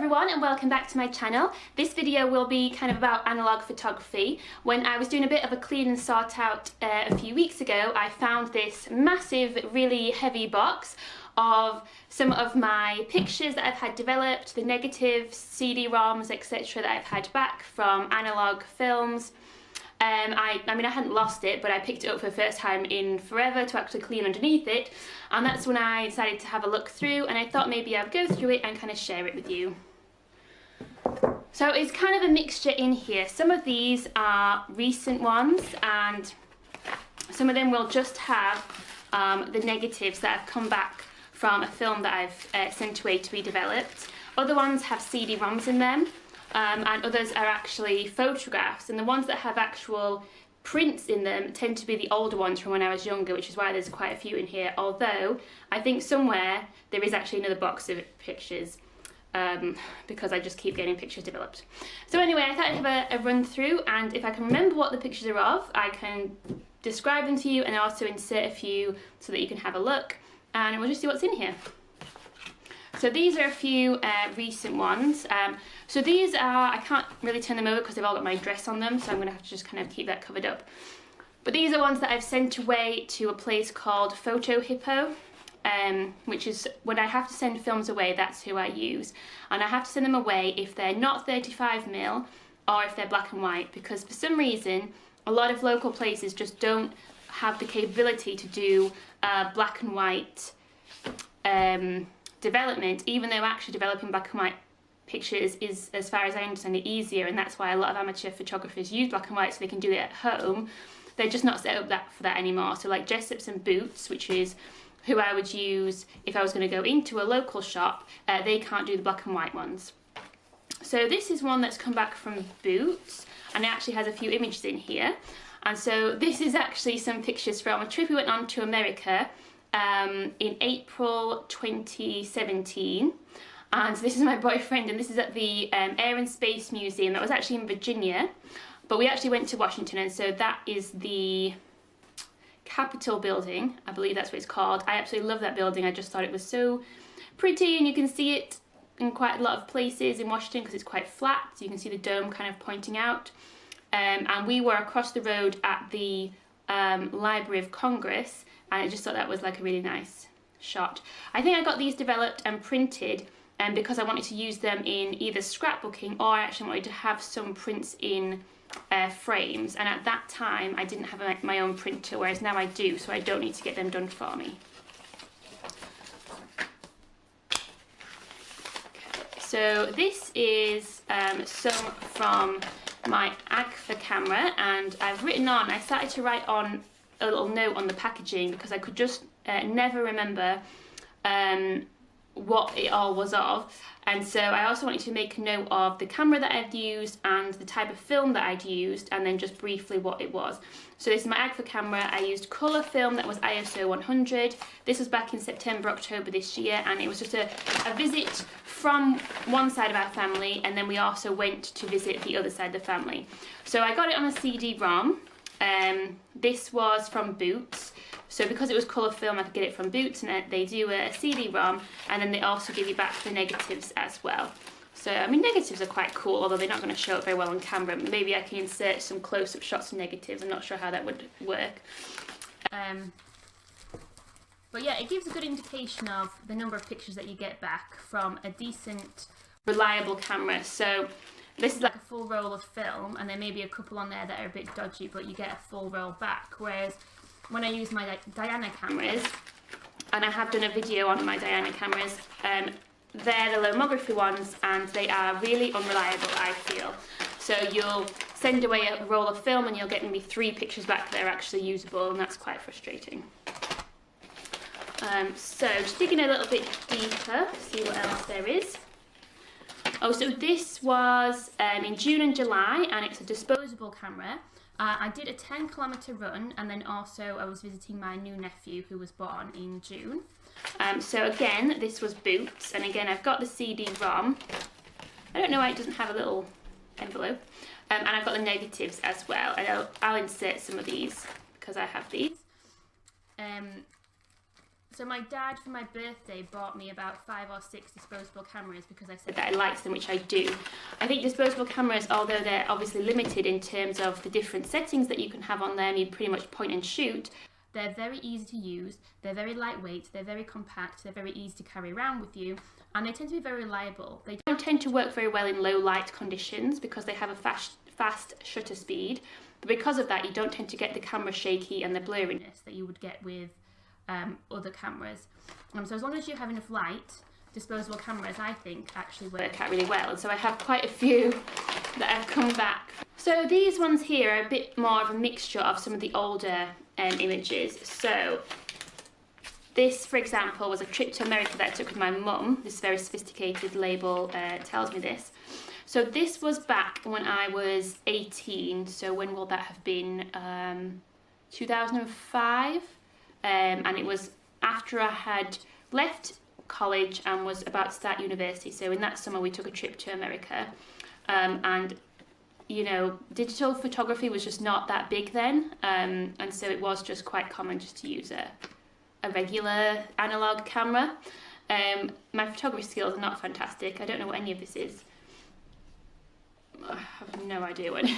everyone and welcome back to my channel. This video will be kind of about analog photography. When I was doing a bit of a clean and sort out a few weeks ago, I found this massive, really heavy box of some of my pictures that I've had developed, the negatives, CD-ROMs, etc. that I've had back from Analogue films. I mean, I hadn't lost it, but I picked it up for the first time in forever to actually clean underneath it, and that's when I decided to have a look through, and I thought maybe I'd go through it and kind of share it with you. So it's kind of a mixture in here. Some of these are recent ones, and some of them will just have the negatives that have come back from a film that I've sent away to be developed. Other ones have CD-ROMs in them. And others are actually photographs, and the ones that have actual prints in them tend to be the older ones from when I was younger, which is why there's quite a few in here, although I think somewhere there is actually another box of pictures, because I just keep getting pictures developed. So anyway, I thought I'd have a run through, and if I can remember what the pictures are of, I can describe them to you and also insert a few so that you can have a look, and we'll just see what's in here. So these are a few recent ones. So these are, I can't really turn them over because they've all got my address on them, so I'm going to have to just kind of keep that covered up. But these are ones that I've sent away to a place called Photo Hippo, which is when I have to send films away, that's who I use. And I have to send them away if they're not 35mm or if they're black and white, because for some reason a lot of local places just don't have the capability to do black and white development, even though actually developing black and white pictures is, as far as I understand it, easier, and that's why a lot of amateur photographers use black and white so they can do it at home. They're just not set up for that anymore. So like Jessops and Boots, which is who I would use if I was going to go into a local shop, they can't do the black and white ones. So this is one that's come back from Boots, and it actually has a few images in here. And so this is actually some pictures from a trip we went on to America in April 2017, and this is my boyfriend, and this is at the Air and Space Museum. That was actually in Virginia, but we actually went to Washington, and so that is the Capitol building, I believe that's what it's called. I absolutely love that building. I just thought it was so pretty, and you can see it in quite a lot of places in Washington because it's quite flat, so you can see the dome kind of pointing out. And we were across the road at the Library of Congress, and I just thought that was like a really nice shot. I think I got these developed and printed because I wanted to use them in either scrapbooking, or I actually wanted to have some prints in frames, and at that time I didn't have my own printer, whereas now I do, so I don't need to get them done for me. Okay, so this is some from my Agfa camera, and I've written on, I started to write on a little note on the packaging because I could just never remember what it all was of, and so I also wanted to make a note of the camera that I'd used and the type of film that I'd used, and then just briefly what it was. So this is my Agfa camera. I used colour film that was ISO 100. This was back in September, October this year, and it was just a visit from one side of our family, and then we also went to visit the other side of the family. So I got it on a CD-ROM. This was from Boots, so because it was colour film I could get it from Boots, and they do a CD-ROM, and then they also give you back the negatives as well. So I mean, negatives are quite cool, although they're not going to show up very well on camera. Maybe I can insert some close-up shots of negatives. I'm not sure how that would work. But yeah, it gives a good indication of the number of pictures that you get back from a decent, reliable camera. So this is like a full roll of film, and there may be a couple on there that are a bit dodgy, but you get a full roll back. Whereas when I use my Diana cameras, and I have done a video on my Diana cameras, they're the lomography ones, and they are really unreliable, I feel. So you'll send away a roll of film and you'll get maybe 3 pictures back that are actually usable, and that's quite frustrating. So just digging a little bit deeper, see what else there is. Oh, so this was in June and July, and it's a disposable camera. I did a 10-kilometre run, and then also I was visiting my new nephew who was born in June. So again, this was Boots, and again I've got the CD-ROM. I don't know why it doesn't have a little envelope. And I've got the negatives as well, and I'll insert some of these because I have these. So my dad, for my birthday, bought me about 5 or 6 disposable cameras because I said that I liked them, which I do. I think disposable cameras, although they're obviously limited in terms of the different settings that you can have on them, you pretty much point and shoot, they're very easy to use, they're very lightweight, they're very compact, they're very easy to carry around with you, and they tend to be very reliable. They don't tend to work very well in low light conditions because they have a fast shutter speed, but because of that you don't tend to get the camera shaky and the blurriness that you would get with other cameras. So as long as you have enough light, disposable cameras, I think, actually work out really well. And so I have quite a few that have come back. So these ones here are a bit more of a mixture of some of the older images. So this, for example, was a trip to America that I took with my mum. This very sophisticated label tells me this. So this was back when I was 18. So when will that have been? 2005. And it was after I had left college and was about to start university. So in that summer we took a trip to America, and you know, digital photography was just not that big then, and so it was just quite common just to use a regular analog camera. My photography skills are not fantastic. I don't know what any of this is. I have no idea what.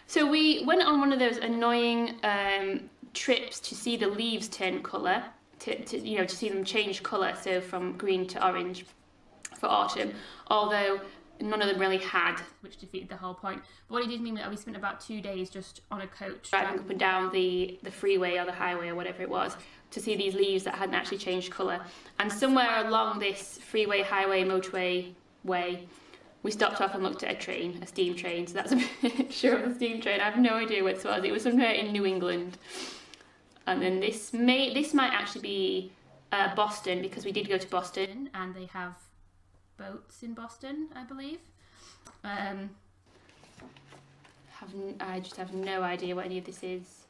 So we went on one of those annoying trips to see the leaves turn colour, to see them change colour, so from green to orange for autumn, although none of them really had, which defeated the whole point. But what it did mean that we spent about 2 days just on a coach driving up and down the freeway or the highway or whatever it was to see these leaves that hadn't actually changed colour. And somewhere along this freeway, highway, motorway way, we stopped off and looked at a train, a steam train. So that's a picture of a steam train. I have no idea what it was. It was somewhere in New England. And then this might actually be Boston, because we did go to Boston and they have boats in Boston, I believe. I just have no idea what any of this is.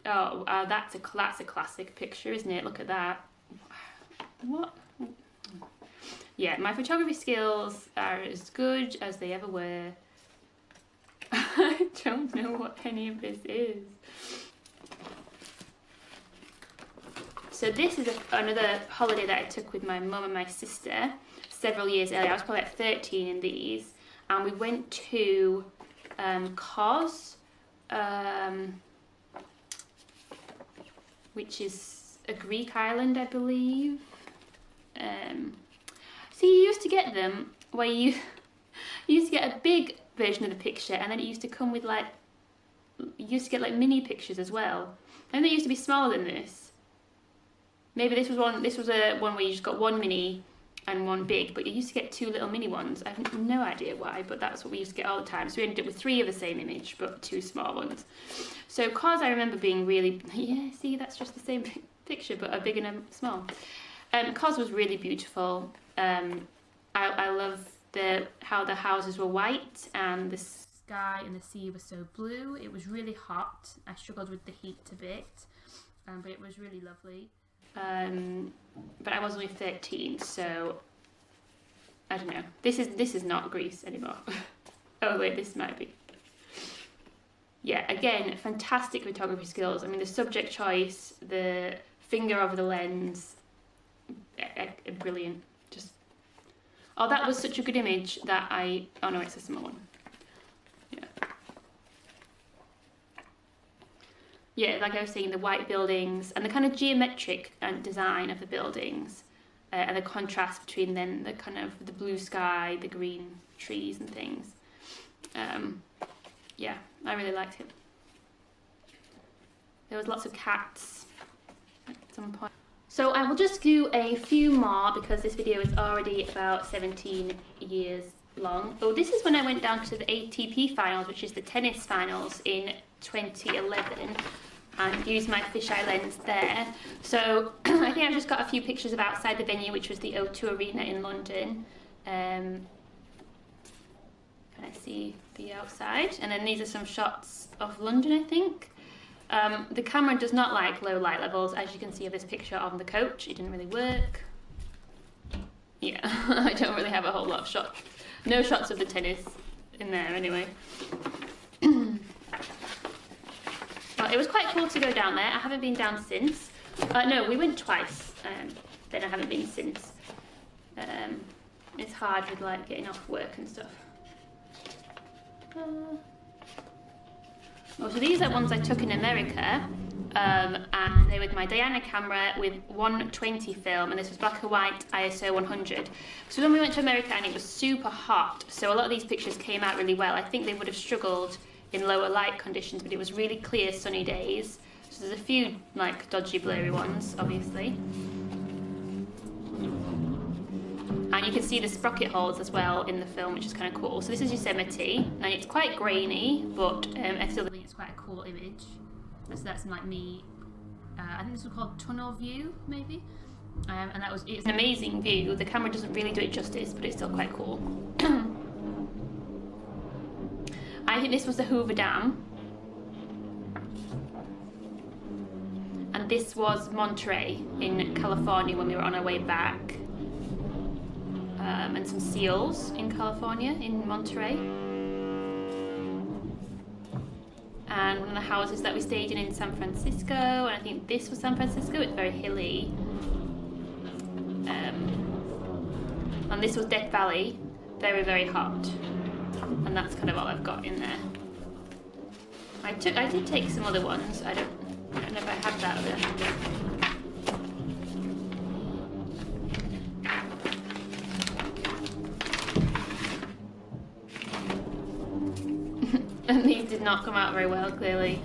Oh, that's a classic picture, isn't it? Look at that. What? Yeah, my photography skills are as good as they ever were. I don't know what any of this is. So this is another holiday that I took with my mum and my sister several years earlier. I was probably like 13 in these, and we went to Kos, which is a Greek island, I believe. So you used to get them where you used to get a big version of the picture, and then it used to come with you used to get like mini pictures as well. And they used to be smaller than this. Maybe this was one where you just got one mini and one big, but you used to get 2 little mini ones. I have no idea why, but that's what we used to get all the time. So we ended up with 3 of the same image, but 2 small ones. So Kos, I remember being really, yeah, see, that's just the same picture, but a big and a small. Kos was really beautiful. I love how the houses were white and the sky and the sea was so blue. It was really hot. I struggled with the heat a bit, but it was really lovely. But I was only 13, so I don't know. This is not Greece anymore. Oh wait, this might be. Yeah, again, fantastic photography skills. I mean, the subject choice, the finger over the lens, brilliant. Oh, that was such a good image that oh no, it's a similar one. Yeah. Yeah, like I was saying, the white buildings and the kind of geometric design of the buildings, and the contrast between then the kind of the blue sky, the green trees and things. Yeah, I really liked it. There was lots of cats at some point. So I will just do a few more because this video is already about 17 years long. Oh, this is when I went down to the ATP finals, which is the tennis finals in 2011, and used my fisheye lens there. So I think I've just got a few pictures of outside the venue, which was the O2 Arena in London. Can I see the outside? And then these are some shots of London, I think. The camera does not like low light levels, as you can see of this picture on the coach. It didn't really work. Yeah, I don't really have a whole lot of shots. No shots of the tennis in there anyway. it was quite cool to go down there. I haven't been down since. No, we went twice, then I haven't been since. It's hard with like getting off work and stuff. Oh, so these are ones I took in America, and they were with my Diana camera with 120 film, and this was black and white ISO 100. So when we went to America and it was super hot, so a lot of these pictures came out really well. I think they would have struggled in lower light conditions, but it was really clear sunny days. So there's a few like dodgy blurry ones, obviously. And you can see the sprocket holes as well in the film, which is kind of cool. So this is Yosemite, and it's quite grainy, but I still think it's quite a cool image. So that's like me, I think this was called tunnel view, maybe? And it's an amazing view. The camera doesn't really do it justice, but it's still quite cool. I think this was the Hoover Dam. And this was Monterey in California when we were on our way back. And some seals in California, in Monterey. And one of the houses that we stayed in San Francisco, and I think this was San Francisco, it's very hilly. And this was Death Valley, very, very hot. And that's kind of all I've got in there. I did take some other ones, I don't know if I had that there. And these did not come out very well, clearly.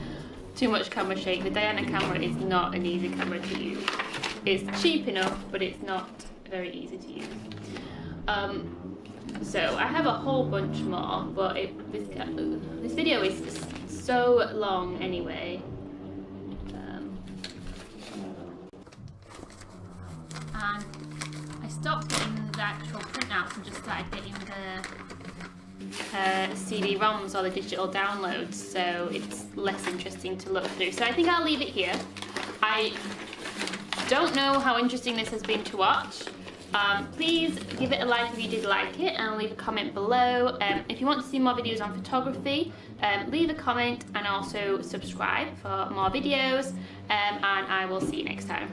Too much camera shake. The Diana camera is not an easy camera to use. It's cheap enough, but it's not very easy to use. So I have a whole bunch more, but this video is so long anyway. And I stopped getting the actual printouts and just started getting the CD-ROMs or the digital downloads, so it's less interesting to look through. So I think I'll leave it here. I don't know how interesting this has been to watch. Please give it a like if you did like it, and leave a comment below. If you want to see more videos on photography, leave a comment and also subscribe for more videos, and I will see you next time.